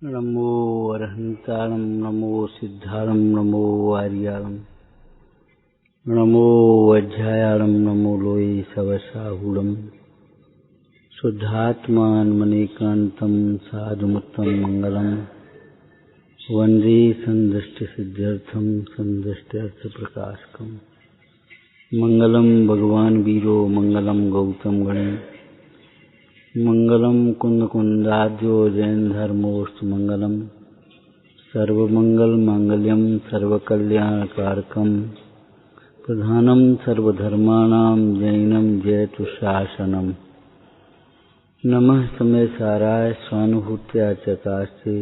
नमो अरहंताणं नमो सिद्धाणं नमो आर्याणं नमो वज्रायाणं नमो लोये सवसाहुलं शुद्धात्मानमनेकान्तं साधुमुत्तमं मंगलम् वन्दे सन्दृष्टिसिद्ध्यर्थं सन्दृष्ट्यर्थप्रकाशकम् मंगलम भगवान वीरो मंगलम गौतम गणे मंगलम कुंद कुंदाद्यो जैन धर्मोस्तु मंगलम सर्वमंगल मांगल्यम सर्वकल्याणकारकम प्रधानम सर्वधर्माणां जैनम जयतु शासनम नमः समय साराय स्वानुभूत्या चकास्ते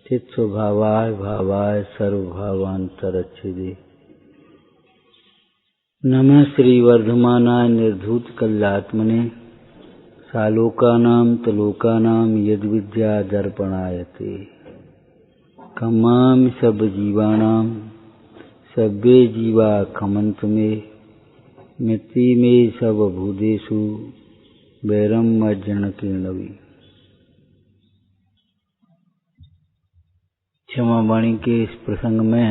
चित्स्वभावाय भावाय सर्वभावांतरच्छिदे नमः श्रीवर्धमानाय निर्धूत कल्यात्मने सालोकानां तलोकानां यद्विद्या दर्पणायते खमामि सर्वजीवानां सर्वे जीवा खमन्तु मे मिति मे सर्वभूतेषु वैरं मज्जनकीर्णवी। क्षमा वाणी के इस प्रसंग में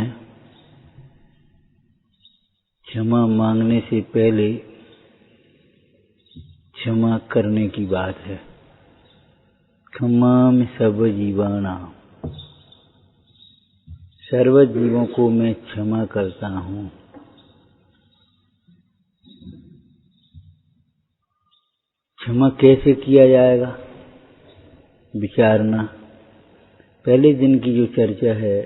क्षमा मांगने से पहले क्षमा करने की बात है। खमामि सर्व जीवानां, सर्व जीवों को मैं क्षमा करता हूँ। क्षमा कैसे किया जाएगा विचारना। पहले दिन की जो चर्चा है,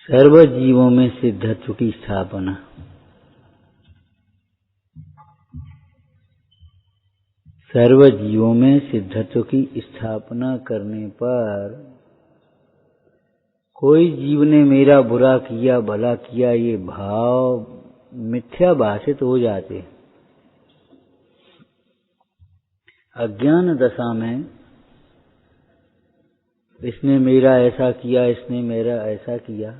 सर्व जीवों में सिद्धत्व की स्थापना। सर्व जीवों में सिद्धत्व की स्थापना करने पर कोई जीव ने मेरा बुरा किया भला किया, ये भाव मिथ्या भाषित हो जाते। अज्ञान दशा में इसने मेरा ऐसा किया, इसने मेरा ऐसा किया,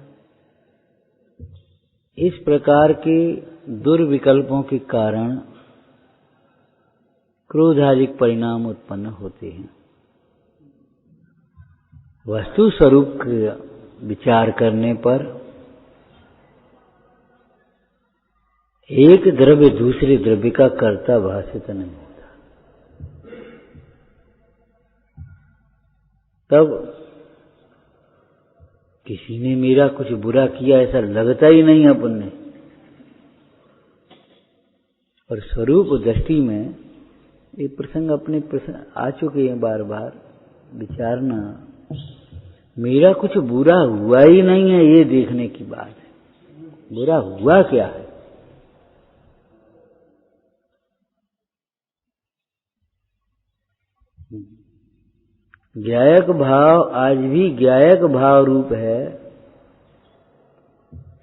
इस प्रकार के दुर्विकल्पों के कारण क्रोधादिक परिणाम उत्पन्न होते हैं। वस्तु स्वरूप का विचार करने पर एक द्रव्य दूसरे द्रव्य का कर्ता भाषित नहीं होता। तब किसी ने मेरा कुछ बुरा किया ऐसा लगता ही नहीं अपन ने। और स्वरूप दृष्टि में ये प्रसंग अपने आ चुके हैं बार बार विचारना। मेरा कुछ बुरा हुआ ही नहीं है, ये देखने की बात है। बुरा हुआ क्या है? ज्ञायक भाव आज भी ज्ञायक भाव रूप है,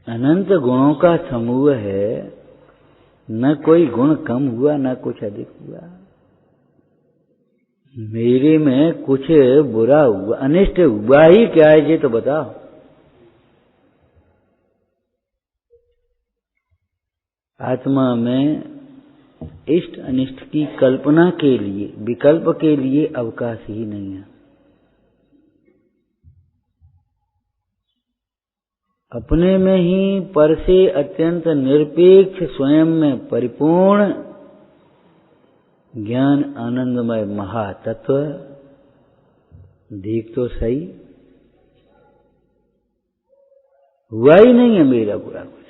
अनंत गुणों का समूह है। न कोई गुण कम हुआ न कुछ अधिक हुआ। मेरे में कुछ बुरा हुआ, अनिष्ट हुआ ही क्या है ये तो बताओ। आत्मा में इष्ट अनिष्ट की कल्पना के लिए, विकल्प के लिए अवकाश ही नहीं है। अपने में ही पर से अत्यंत निरपेक्ष स्वयं में परिपूर्ण ज्ञान आनंदमय महातत्व देख तो सही। हुआ ही नहीं है मेरा बुरा कुछ।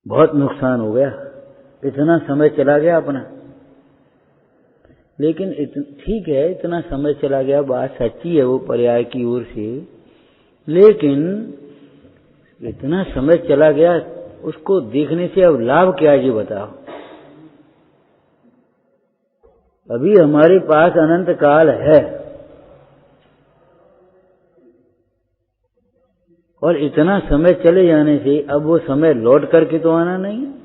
बहुत नुकसान हो गया, इतना समय चला गया अपना। लेकिन ठीक है, इतना समय चला गया, बात सच्ची है वो पर्याय की ओर से। लेकिन इतना समय चला गया, उसको देखने से अब लाभ क्या है ये बताओ। अभी हमारे पास अनंत काल है और इतना समय चले जाने से अब वो समय लौट करके तो आना नहीं है।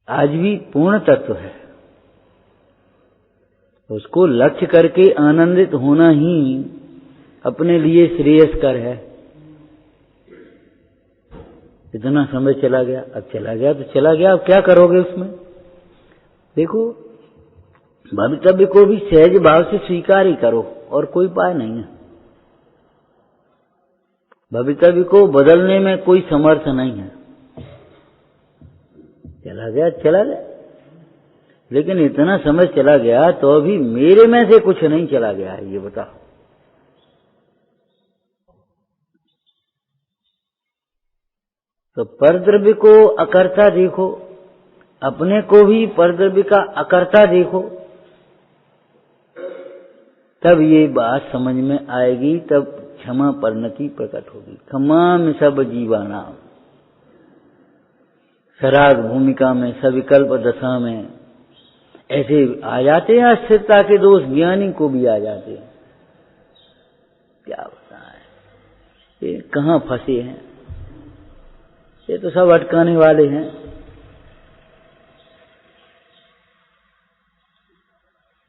आज भी पूर्ण तत्व है, उसको लक्ष्य करके आनंदित होना ही अपने लिए श्रेयस्कर है। इतना समय चला गया, अब चला गया तो चला गया, अब क्या करोगे उसमें। देखो, भवितव्य को भी सहज भाव से स्वीकार ही करो और कोई उपाय नहीं है। भवितव्य को बदलने में कोई समर्थ नहीं है। चला गया चला गया, लेकिन इतना समय चला गया तो अभी मेरे में से कुछ नहीं चला गया है, ये बताओ। तो परद्रव्य को अकर्ता देखो, अपने को भी परद्रव्य का अकर्ता देखो, तब ये बात समझ में आएगी, तब क्षमा परिणति प्रकट होगी। क्षमाम सब जीवानाम, सराग भूमिका में, सविकल्प दशा में ऐसे आ जाते हैं अस्थिरता के दोष, ज्ञानी को भी आ जाते हैं। क्या बताएं, ये कहाँ फंसे हैं, ये तो सब अटकाने वाले हैं।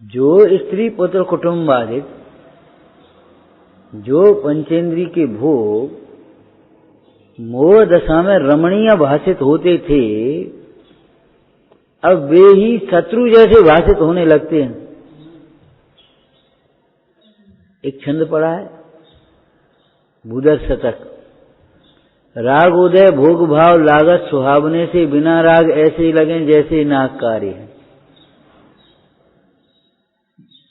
जो स्त्री पुत्र कुटुंब बाधित, जो पंचेंद्री के भोग मोह दशा में रमणीय भाषित होते थे, अब वे ही शत्रु जैसे भाषित होने लगते हैं। एक छंद पड़ा है भूदर शतक, राग उदय भोग भाव लागत सुहावने से, बिना राग ऐसे लगे जैसे नागकारी है।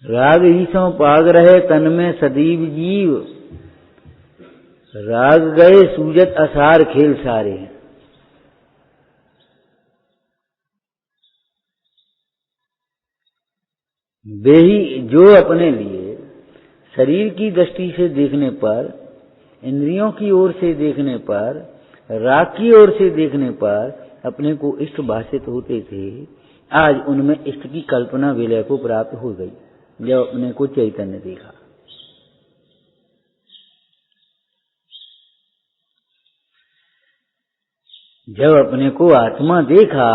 राग ईसों पाग रहे तन में सदीव जीव, राग गए सूजत असार खेल सारे हैं। वे ही जो अपने लिए शरीर की दृष्टि से देखने पर, इंद्रियों की ओर से देखने पर, राग की ओर से देखने पर अपने को इष्ट भाषित होते थे, आज उनमें इष्ट की कल्पना विलय को प्राप्त हो गई जब अपने को चैतन्य देखा। जब अपने को आत्मा देखा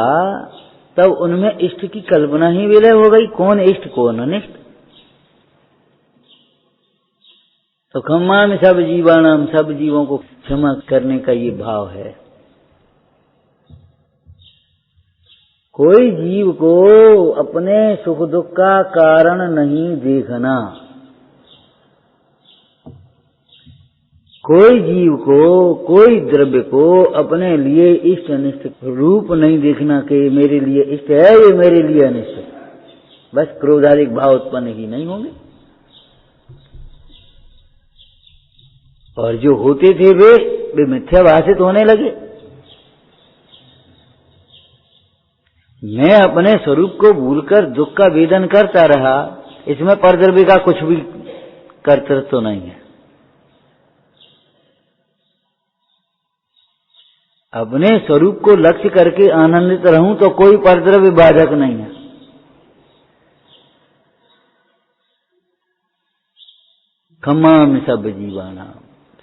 तब उनमें इष्ट की कल्पना ही विलय हो गई। कौन इष्ट कौन अनिष्ट। तो क्षमा में सब जीवानाम, सब जीवों को क्षमा करने का ये भाव है। कोई जीव को अपने सुख दुख का कारण नहीं देखना, कोई जीव को, कोई द्रव्य को अपने लिए इष्ट अनिष्ट रूप नहीं देखना कि मेरे लिए इष्ट है, ये मेरे लिए अनिष्ट है। बस क्रोधादिक भाव उत्पन्न ही नहीं होंगे। और जो होते थे वे मिथ्या भाषित होने लगे। मैं अपने स्वरूप को भूलकर दुख का वेदन करता रहा, इसमें परद्रव्य का कुछ भी कर्तृत्व तो नहीं है। अपने स्वरूप को लक्ष्य करके आनंदित रहूं तो कोई परद्रव्य बाधक नहीं है। क्षमा में सब जीवाना,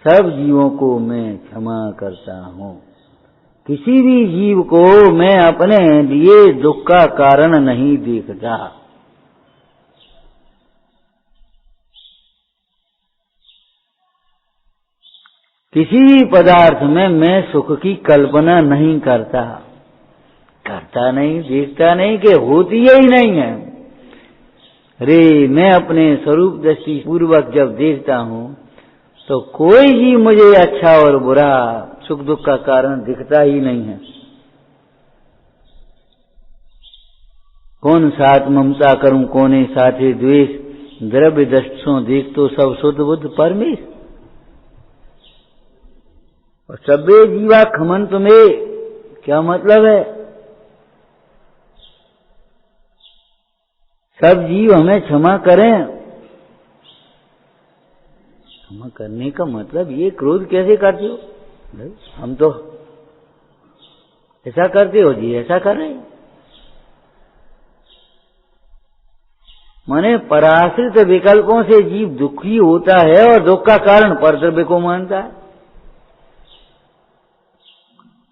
सब जीवों को मैं क्षमा करता हूं। किसी भी जीव को मैं अपने लिए दुख का कारण नहीं देखता। किसी भी पदार्थ में मैं सुख की कल्पना नहीं करता, करता नहीं, देखता नहीं कि होती ही नहीं है। रे मैं अपने स्वरूप दृष्टि पूर्वक जब देखता हूं तो कोई ही मुझे अच्छा और बुरा, सुख दुख का कारण दिखता ही नहीं है। कौन साथ ममता करूं, कोने साथे द्वेष, द्रव्य दृष्टों देख तो सब शुद्ध बुद्ध परमेश। और सबे जीवा खमन तुम्हें क्या मतलब है। सब जीव हमें क्षमा करें। क्षमा करने का मतलब ये क्रोध कैसे करते हो, हम तो ऐसा करते हो जी, ऐसा कर रहे। माने पराश्रित विकल्पों से जीव दुखी होता है और दुख का कारण परद्रव्य को मानता है।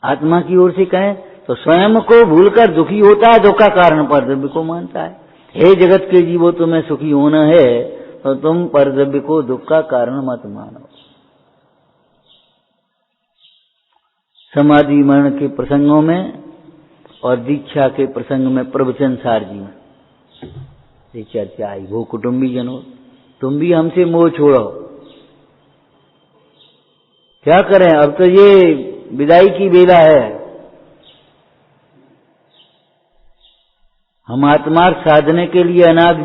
आत्मा की ओर से कहें तो स्वयं को भूलकर दुखी होता है, दुख का कारण परद्रव्य को मानता है। हे जगत के जीवो, तुम्हें सुखी होना है तो तुम परद्रव्य को दुख का कारण मत मानो। समाधि मरण के प्रसंगों में और दीक्षा के प्रसंग में प्रवचन सार जी में ये चर्चा आई। वो कुटुंबी जनों, तुम भी हमसे मोह छोड़ो। क्या करें, अब तो ये विदाई की बेला है। हम आत्मार्थ साधने के लिए अनाद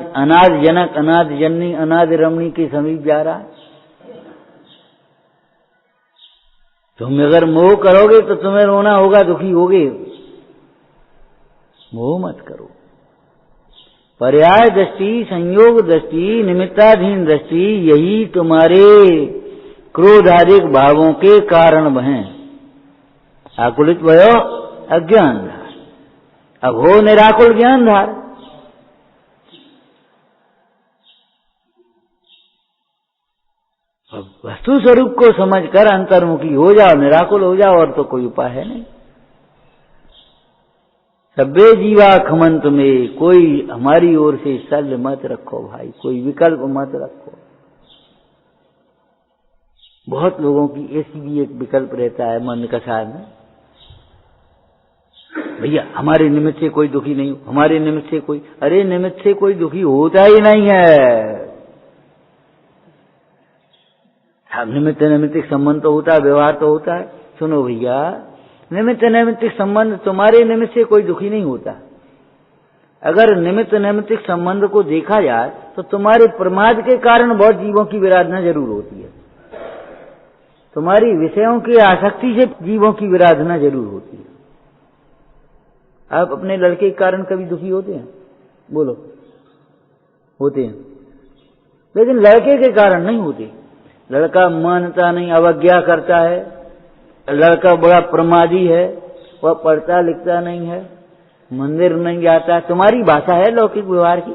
जनक, अनाद जननी, अनाद रमणी के समीप जा रहा। तुम अगर मोह करोगे तो तुम्हें रोना होगा, दुखी होगे। मोह मत करो। पर्याय दृष्टि, संयोग दृष्टि, निमित्ताधीन दृष्टि, यही तुम्हारे क्रोधादिक भावों के कारण हैं। आकुलित भयो अज्ञान धार, अब हो निराकुल ज्ञान धार। अब वस्तु स्वरूप को समझकर अंतर्मुखी हो जाओ, निराकुल हो जाओ, और तो कोई उपाय है नहीं। सब्बे जीवा खमंत में, कोई हमारी ओर से शल्य मत रखो भाई, कोई विकल्प मत रखो। बहुत लोगों की ऐसी भी एक विकल्प रहता है मन कसार में, भैया हमारे निमित्त से कोई दुखी नहीं हो, हमारे निमित्त से कोई, अरे निमित्त से कोई दुखी होता ही नहीं है। निमित्त नैमित्तिक संबंध तो होता है, व्यवहार तो होता है। सुनो भैया, निमित्त नैमित्तिक संबंध, तुम्हारे निमित्त से कोई दुखी नहीं होता। अगर निमित्त नैमित्तिक संबंध को देखा जाए तो तुम्हारे प्रमाद के कारण बहुत जीवों की विराधना जरूर होती है। तुम्हारी विषयों की आसक्ति से जीवों की विराधना जरूर होती है। आप अपने लड़के के कारण कभी दुखी होते हैं? बोलो, होते हैं, लेकिन लड़के के कारण नहीं होते। लड़का मानता नहीं, अवज्ञा करता है, लड़का बड़ा प्रमादी है, वह पढ़ता लिखता नहीं है, मंदिर नहीं जाता, तुम्हारी भाषा है लौकिक व्यवहार की,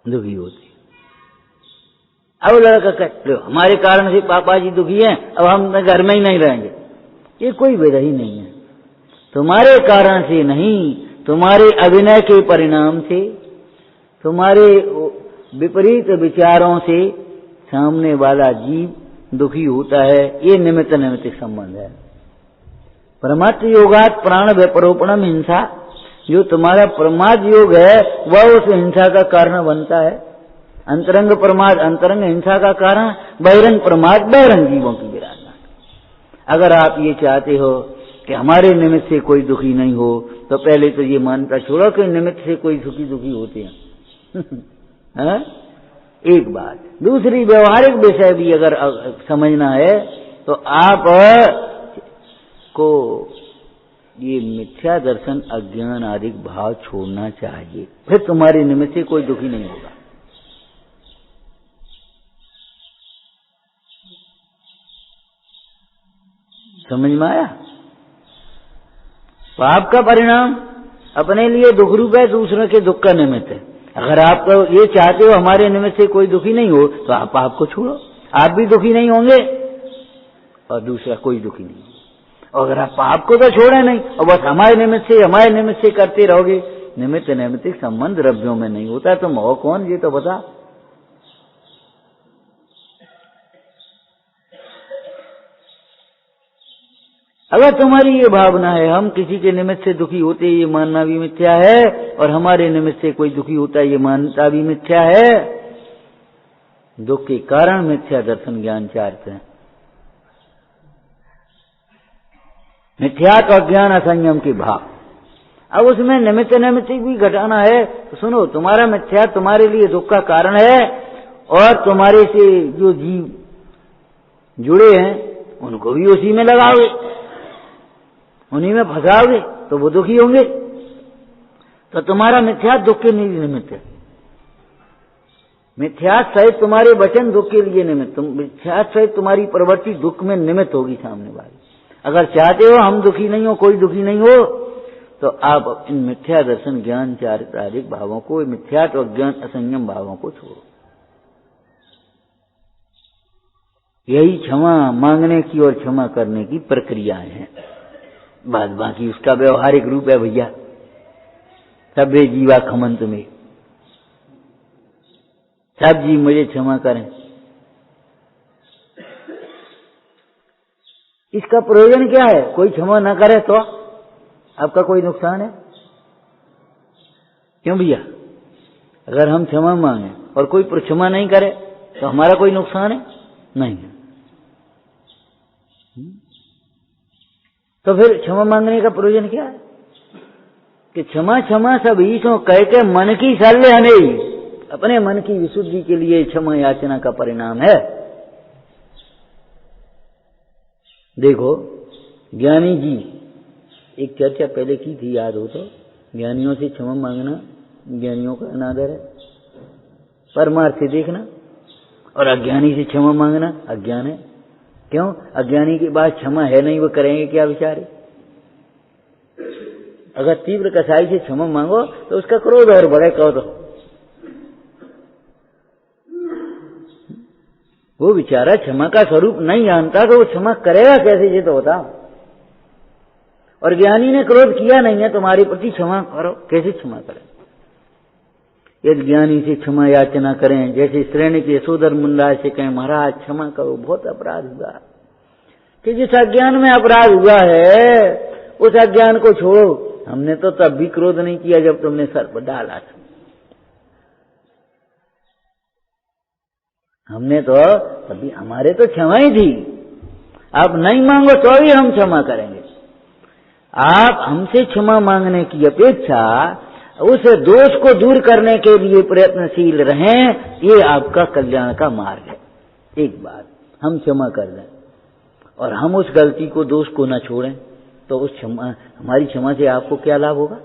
दुखी होती। अब लड़का कहते हो हमारे कारण से पापा जी दुखी हैं, अब हम घर में ही नहीं रहेंगे। ये कोई वजह ही नहीं है। तुम्हारे कारण से नहीं, तुम्हारे अभिनय के परिणाम से, तुम्हारे विपरीत विचारों से सामने वाला जीव दुखी होता है। ये निमित्त नैमित्तिक संबंध है। परमत योगात प्राण व्यपरोपणम हिंसा, जो तुम्हारा प्रमाद योग है वह उस हिंसा का कारण बनता है। अंतरंग प्रमाद अंतरंग हिंसा का कारण, बहिरंग प्रमाद बहिरंग जीवों की विराधना। अगर आप ये चाहते हो कि हमारे निमित्त से कोई दुखी नहीं हो, तो पहले तो ये मानता छोड़ो कि निमित्त से कोई दुखी होते हैं। एक बात। दूसरी, व्यवहारिक विषय भी अगर समझना है तो आप को ये मिथ्या दर्शन, अज्ञान आदि भाव छोड़ना चाहिए, फिर तुम्हारे निमित्त से कोई दुखी नहीं होगा। समझ में आया? पाप का परिणाम अपने लिए दुख रूप है, दूसरों के दुख का निमित्त है। अगर आप ये चाहते हो हमारे निमित्त से कोई दुखी नहीं हो, तो आप पाप को छोड़ो, आप भी दुखी नहीं होंगे और दूसरा कोई दुखी नहीं होगा। और अगर आप पाप को तो छोड़े नहीं और बस हमारे निमित्त से करते रहोगे, निमित्त नैमित्तिक संबंध द्रव्यों में नहीं होता, तुम हो कौन ये तो बता। अगर तुम्हारी ये भावना है हम किसी के निमित्त से दुखी होते, ये मानना भी मिथ्या है, और हमारे निमित्त से कोई दुखी होता है ये मानना भी मिथ्या है। दुख के कारण मिथ्या दर्शन ज्ञान चाहते हैं। मिथ्यात्व अज्ञान असंयम के भाव। अब उसमें निमित्त नैमित्तिक भी घटाना है तो सुनो, तुम्हारा मिथ्या तुम्हारे लिए दुख का कारण है, और तुम्हारे से जो जीव जुड़े हैं उनको भी उसी में लगाओगे, उन्हीं में फंसाओगे तो वो दुखी होंगे। तो तुम्हारा मिथ्या दुख के निमित्त है। मिथ्या सहित तुम्हारे वचन दुख के लिए निमित्त, मिथ्या सहित तुम्हारी प्रवृत्ति दुख में निमित्त होगी सामने वाली। अगर चाहते हो हम दुखी नहीं हो, कोई दुखी नहीं हो, तो आप इन मिथ्या दर्शन ज्ञान चारित्रिक भावों को, मिथ्यात्व ज्ञान असंयम भावों को छोड़ो। यही क्षमा मांगने की और क्षमा करने की प्रक्रियाएं हैं। बाद बाकी उसका व्यवहारिक रूप है भैया, सभ्य जीवा खमंत में, सब जी मुझे क्षमा करें। इसका प्रयोजन क्या है? कोई क्षमा ना करे तो आपका कोई नुकसान है? क्यों भैया? अगर हम क्षमा मांगे और कोई क्षमा नहीं करे तो हमारा कोई नुकसान है? नहीं है। तो फिर क्षमा मांगने का प्रयोजन क्या है? कि क्षमा क्षमा सब ईशो कह के मन की शल्य नहीं, अपने मन की विशुद्धि के लिए क्षमा याचना का परिणाम है। देखो ज्ञानी जी, एक चर्चा पहले की थी, याद हो तो, ज्ञानियों से क्षमा मांगना ज्ञानियों का अनादर है, परमार्थ से देखना, और अज्ञानी से क्षमा मांगना अज्ञान है। क्यों? अज्ञानी के पास क्षमा है नहीं, वो करेंगे क्या बेचारे? अगर तीव्र कसाई से क्षमा मांगो तो उसका क्रोध और बढ़े, कहो तो वो बेचारा क्षमा का स्वरूप नहीं जानता तो वो क्षमा करेगा कैसे, ये तो होता। और ज्ञानी ने क्रोध किया नहीं है तुम्हारे प्रति, क्षमा करो, कैसे क्षमा करें? यदि ज्ञानी से क्षमा याचना करें, जैसे श्रेणी के यशोधर मुंडराज से कहें महाराज क्षमा करो, बहुत अपराध हुआ, कि जिस अज्ञान में अपराध हुआ है उस अज्ञान को छोड़ो। हमने तो तब भी क्रोध नहीं किया जब तुमने सर पर डाला था, हमने तो तभी, हमारे तो क्षमा ही थी। आप नहीं मांगो तो भी हम क्षमा करेंगे। आप हमसे क्षमा मांगने की अपेक्षा उस दोष को दूर करने के लिए प्रयत्नशील रहें, ये आपका कल्याण का मार्ग है। एक बात, हम क्षमा कर दें और हम उस गलती को, दोष को न छोड़ें, तो उस क्षमा, हमारी क्षमा से आपको क्या लाभ होगा?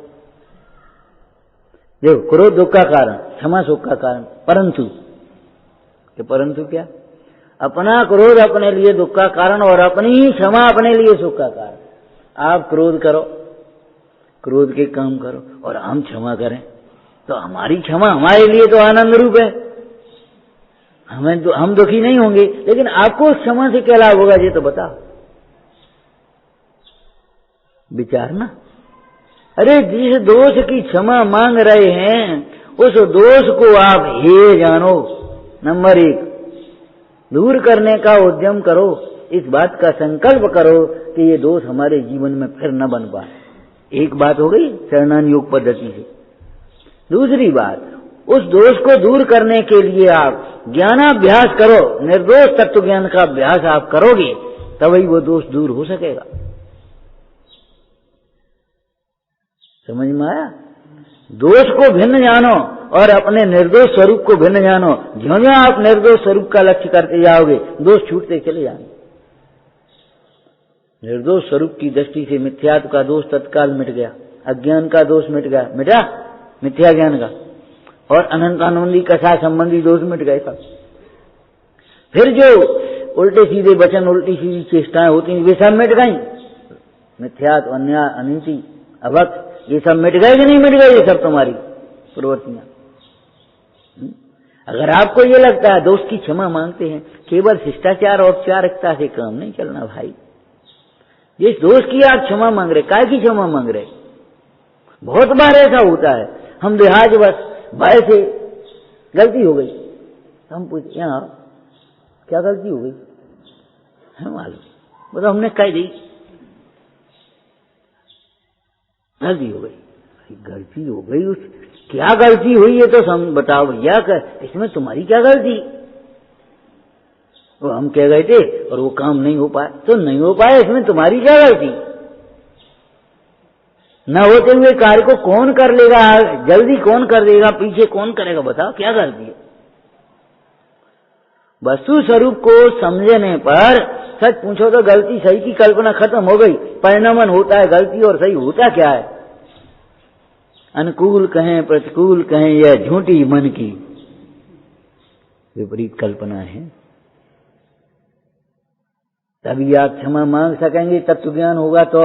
देखो, क्रोध दुख का कारण, क्षमा सुख का कारण, परंतु क्या? अपना क्रोध अपने लिए दुख का कारण और अपनी ही क्षमा अपने लिए सुख का कारण। आप क्रोध करो, क्रोध के काम करो, और हम क्षमा करें तो हमारी क्षमा हमारे लिए तो आनंद रूप है, हम दुखी नहीं होंगे। लेकिन आपको उस क्षमा से क्या लाभ होगा, ये तो बताओ, विचारना। अरे जिस दोष की क्षमा मांग रहे हैं उस दोष को आप हे जानो, नंबर 1 दूर करने का उद्यम करो, इस बात का संकल्प करो कि ये दोष हमारे जीवन में फिर न बन पाए। एक बात हो गई शरणान योग पद्धति से। दूसरी बात, उस दोष को दूर करने के लिए आप ज्ञानाभ्यास करो, निर्दोष तत्व ज्ञान का अभ्यास आप करोगे तभी वो दोष दूर हो सकेगा। समझ में आया? दोष को भिन्न जानो और अपने निर्दोष स्वरूप को भिन्न जानो। ज्यों-ज्यों आप निर्दोष स्वरूप का लक्ष्य करते जाओगे दोष छूटते चले जाएंगे। निर्दोष स्वरूप की दृष्टि से मिथ्यात्व का दोष तत्काल मिट गया, अज्ञान का दोष मिट गया, मिटा मिथ्या ज्ञान का, और अनंतानंदी कथा संबंधी दोष मिट गए सब। फिर जो उल्टे सीधे वचन, उल्टी सीधी चेष्टाएं होती हैं वे सब मिट गई। मिथ्यात्व, अन्याय, अनीति, अभक्त, ये सब मिट गए कि नहीं मिट गए? ये सब तुम्हारी प्रवृत्तियां। अगर आपको ये लगता है दोष की क्षमा मांगते हैं, केवल शिष्टाचार और औपचारिकता से काम नहीं चलना भाई। जिस दोष की आप क्षमा मांग रहे, काय की क्षमा मांग रहे? बहुत बार ऐसा होता है, हम देहाज बस भय से गलती हो गई, हम पूछते यहाँ क्या गलती हो गई है मालूम, बताओ, हमने कह दी गलती हो गई। गलती हो गई, उस क्या गलती हुई ये तो बताओ भैया, इसमें तुम्हारी क्या गलती? वो हम कह गए थे और वो काम नहीं हो पाया, तो नहीं हो पाया, इसमें तुम्हारी क्या गलती? न होते हुए कार्य को कौन कर लेगा, जल्दी कौन कर देगा, पीछे कौन करेगा, बताओ क्या गलती है? वस्तु स्वरूप को समझने पर सच पूछो तो गलती सही की कल्पना खत्म हो गई। परिणमन होता है, गलती और सही होता क्या है? अनुकूल कहें प्रतिकूल कहें, यह झूठी मन की विपरीत कल्पना है। तभी आप क्षमा मांग सकेंगे, तत्व ज्ञान होगा तो,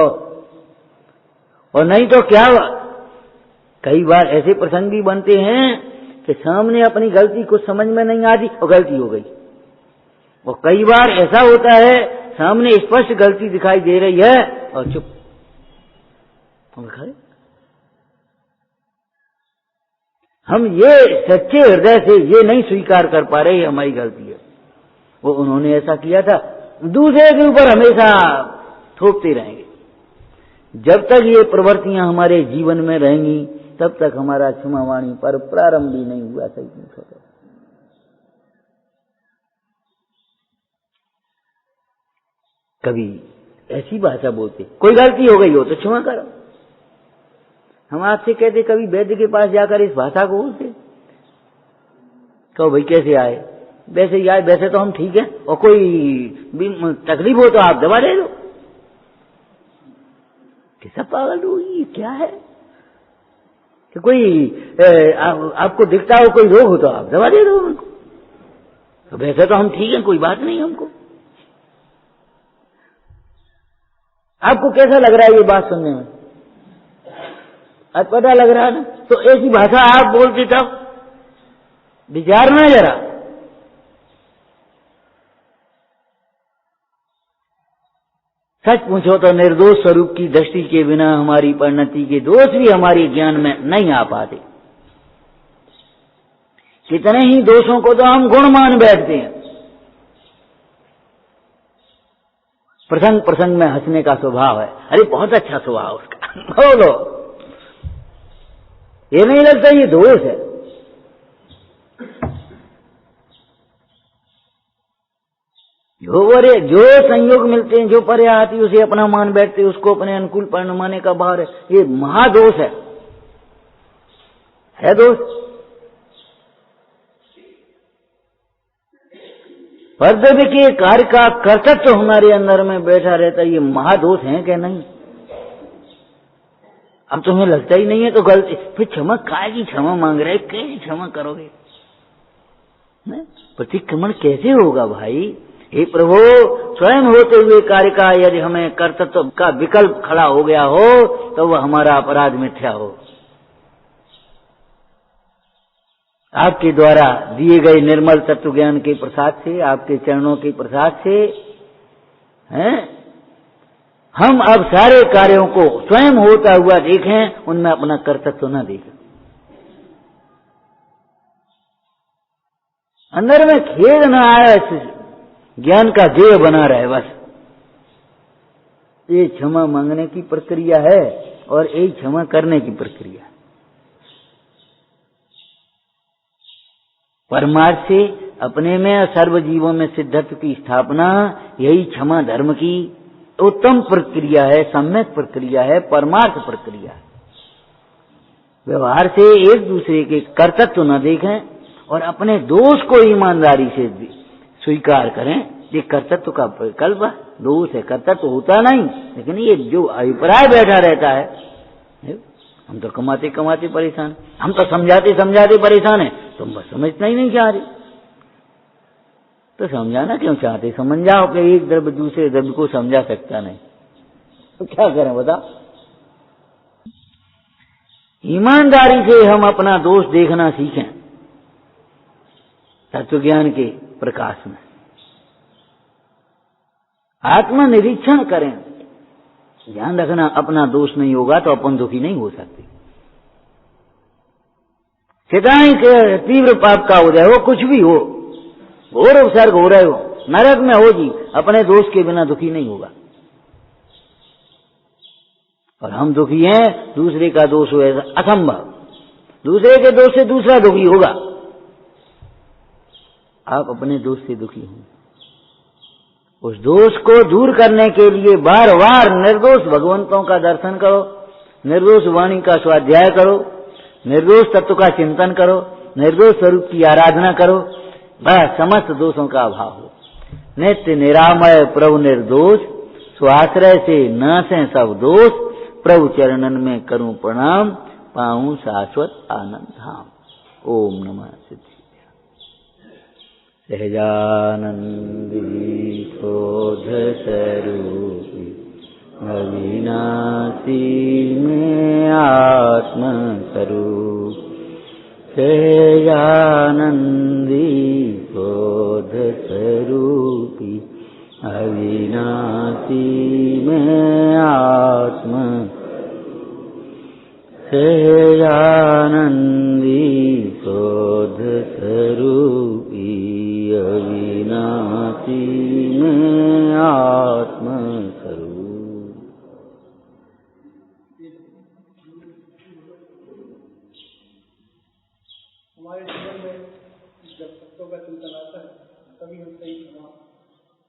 और नहीं तो क्या। कई बार ऐसे प्रसंग भी बनते हैं कि सामने अपनी गलती कुछ समझ में नहीं आती और गलती हो गई, और कई बार ऐसा होता है सामने स्पष्ट गलती दिखाई दे रही है और चुप। हम ये सच्चे हृदय से ये नहीं स्वीकार कर पा रहे हमारी गलती है। वो उन्होंने ऐसा किया था, दूसरे के ऊपर हमेशा थोपते रहेंगे। जब तक ये प्रवृत्तियां हमारे जीवन में रहेंगी तब तक हमारा क्षमावाणी पर प्रारंभ भी नहीं हुआ। सही नहीं। कभी ऐसी भाषा बोलते, कोई गलती हो गई हो तो क्षमा करो। हम आपसे कहते कभी वैद्य के पास जाकर इस भाषा को बोलते, कहो भाई कैसे आए, वैसे ही आए, वैसे तो हम ठीक है, और कोई भी तकलीफ हो तो आप दवा दे दो। कैसा पागल हो, ये क्या है कि कोई आपको दिखता हो कोई रोग हो तो आप दवा दे दो उनको, तो वैसे तो हम ठीक है, कोई बात नहीं हमको। आपको कैसा लग रहा है ये बात सुनने में? अटपटा लग रहा है ना? तो ऐसी भाषा आप बोलते तब विचारना जरा। सच पूछो तो निर्दोष स्वरूप की दृष्टि के बिना हमारी परिणति के दोष भी हमारे ज्ञान में नहीं आ पाते। कितने ही दोषों को तो हम गुण मान बैठते हैं। प्रसंग प्रसंग में हंसने का स्वभाव है, अरे बहुत अच्छा स्वभाव उसका, बोलो, ये नहीं लगता ये दोष है। जो संयोग मिलते हैं, जो पर्यायती उसे अपना मान बैठते, उसको अपने अनुकूल परिणमाने का भाव है, ये महादोष है दोष। कर्तव्य के कार्य का कर्तव्य हमारे अंदर में बैठा रहता है, ये महादोष है क्या नहीं? अब तुम्हें लगता ही नहीं है तो गलती, फिर क्षमा काय की क्षमा मांग रहे, कैसी क्षमा करोगे? प्रतिक्रमण कैसे होगा भाई? हे प्रभु, स्वयं होते हुए कार्य का यदि हमें कर्तव्य का विकल्प खड़ा हो गया हो तो वह हमारा अपराध मिथ्या हो। आपके द्वारा दिए गए निर्मल तत्व ज्ञान के प्रसाद से, आपके चरणों के प्रसाद से हैं, हम अब सारे कार्यों को स्वयं होता हुआ देखें, उनमें अपना कर्तव्य न देखें। अंदर में खेद न आए, ज्ञान का देह बना रहे बस। ये क्षमा मांगने की प्रक्रिया है और यही क्षमा करने की प्रक्रिया। परमार्थ से अपने में और सर्व जीवों में सिद्धत्व की स्थापना, यही क्षमा धर्म की उत्तम प्रक्रिया है, सम्यक प्रक्रिया है, परमार्थ प्रक्रिया है। व्यवहार से एक दूसरे के कर्तव्य न देखें और अपने दोष को ईमानदारी से स्वीकार करें। ये कर्तव्य का विकल्प दोष है, कर्तव्य होता नहीं, लेकिन ये जो अभिप्राय बैठा रहता है, हम तो कमाते कमाते परेशान, हम तो समझाते समझाते परेशान है, तुम बस समझना ही नहीं चाह रहे। तो समझाना क्यों चाहते? समझ जाओ कि एक द्रव्य दूसरे द्रव्य को समझा सकता नहीं, तो क्या करें बताओ? ईमानदारी से हम अपना दोष देखना सीखें तत्व ज्ञान के प्रकाश में। आत्मनिरीक्षण करें। ध्यान रखना, अपना दोष नहीं होगा तो अपन दुखी नहीं हो सकते। कितना तीव्र पाप का उदय हो, कुछ भी हो, घोर उपसर्ग हो रहे हो, नरक में हो जी, अपने दोष के बिना दुखी नहीं होगा। और हम दुखी हैं, दूसरे का दोष हो ऐसा असंभव। दूसरे के दोष से दूसरा दुखी होगा, आप अपने दोष से दुखी हों। उस दोष को दूर करने के लिए बार बार निर्दोष भगवंतों का दर्शन करो, निर्दोष वाणी का स्वाध्याय करो, निर्दोष तत्व का चिंतन करो, निर्दोष स्वरूप की आराधना करो, बस समस्त दोषों का अभाव हो। नित्य निरामय प्रभु निर्दोष, स्वाश्रय से नासें सब दोष, प्रभु चरणन में करूं प्रणाम, पाऊं शाश्वत आनंद धाम। ओम नमः सिद्धि। सहजानंदी शोध स्वरूपी, अविनाशी में आत्म स्वरूप। सहजानंदी शोध स्वरूपी, अविनाशी में आत्म। सहजानंदी शोध स्वरूपी, अविनाशी में आत्म स्वरूप। हमारे जीवन में जब सत्यों का चिंतन आता है तभी हम सही क्षमा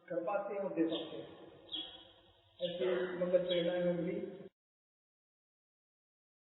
कर पाते हैं और दे पाते हैं। ऐसे मंगल प्रेरणाएं में मिली